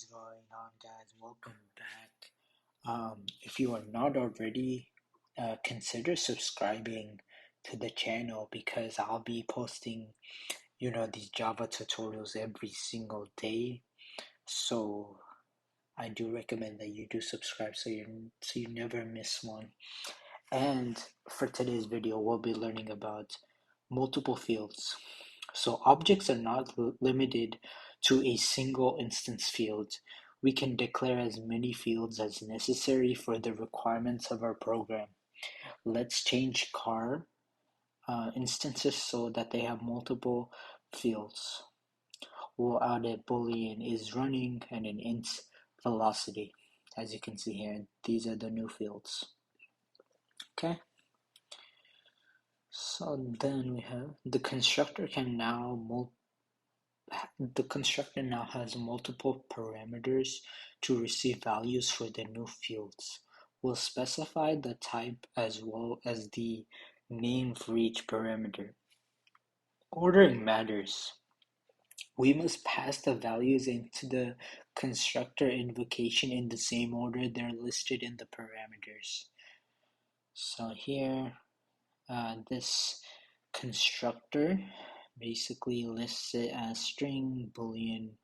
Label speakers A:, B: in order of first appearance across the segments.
A: is going on, guys? Welcome back. If you are not already, consider subscribing to the channel because I'll be posting, these Java tutorials every single day. So I do recommend that you do subscribe so you never miss one. And for today's video, we'll be learning about multiple fields. So objects are not limited to a single instance field. We can declare as many fields as necessary for the requirements of our program. Let's change car instances so that they have multiple fields. We'll add a boolean is running and an int velocity. As you can see here, these are the new fields. Okay. So then we have the constructor now has multiple parameters to receive values for the new fields. We'll specify the type as well as the name for each parameter. Ordering matters. We must pass the values into the constructor invocation in the same order they're listed in the parameters. So here, this constructor basically lists it as string, boolean,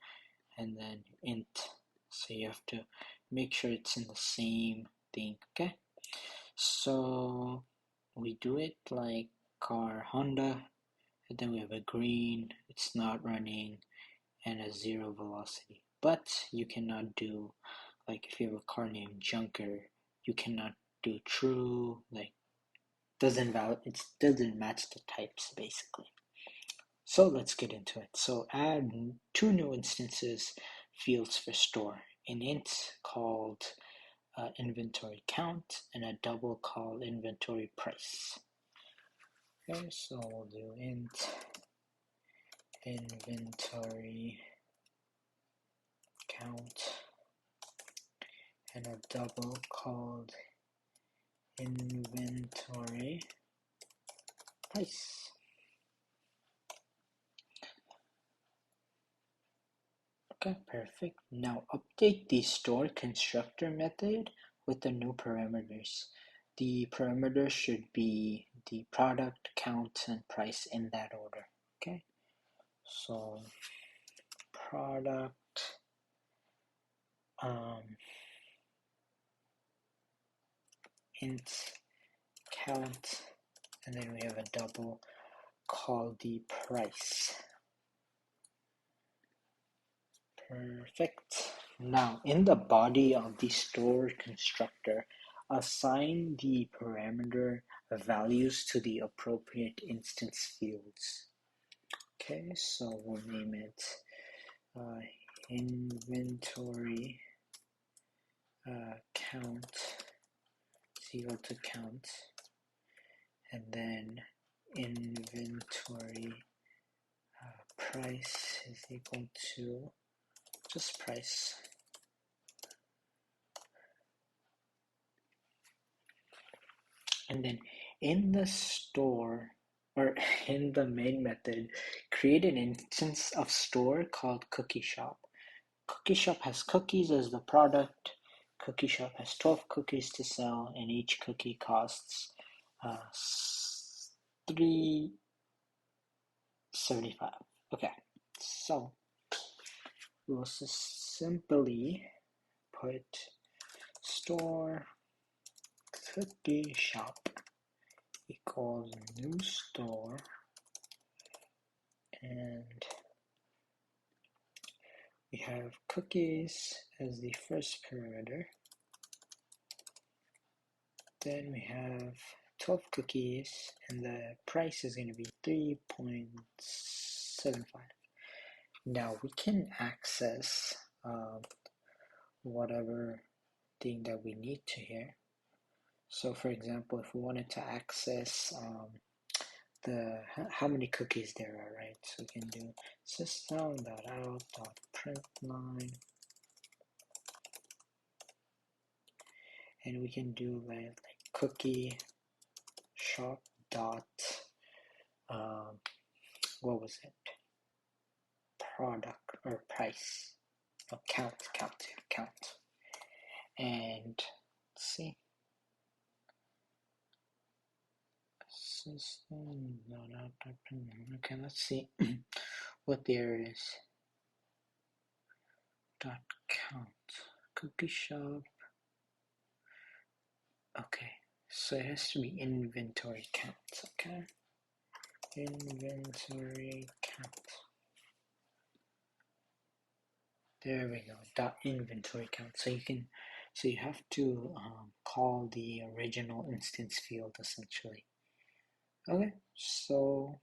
A: and then int. So you have to make sure it's in the same thing, okay? So we do it like car Honda, and then we have a green, it's not running, and a 0 velocity. But you cannot do, like if you have a car named Junker, you cannot do true, like it doesn't match the types basically. So let's get into it. So add two new instances fields for store, an int called inventory count and a double called inventory price. Okay, so we'll do int inventory count and a double called inventory price. Okay, perfect. Now update the store constructor method with the new parameters. The parameters should be the product, count, and price in that order. Okay, so product, int count, and then we have a double called the price. Perfect. Now, in the body of the store constructor, assign the parameter values to the appropriate instance fields. Okay, so we'll name it inventory count is equal to count, and then inventory price is equal to just price. And then in the store or in the main method, create an instance of store called cookie shop. Cookie shop has cookies as the product. Cookie shop has 12 cookies to sell, and each cookie costs $3.75. Okay, so we'll simply put store cookie shop equals new store, and we have cookies as the first parameter. Then we have 12 cookies, and the price is going to be 3.75. Now we can access whatever thing that we need to here. So for example, if we wanted to access how many cookies there are, right? So we can do system.out.println, and we can do like cookie shop dot what was it, product or price. count. And let's see. System, no, okay, let's see what there is. Dot count, cookie shop. Okay, so it has to be inventory count. Okay, inventory count. There we go. Dot inventory count. So you have to call the original instance field essentially. Okay, so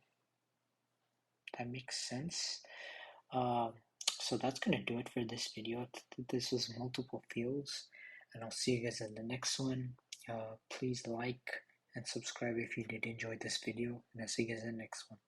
A: that makes sense. So that's gonna do it for this video. This was multiple fields, and I'll see you guys in the next one. Please like and subscribe if you did enjoy this video, and I'll see you guys in the next one.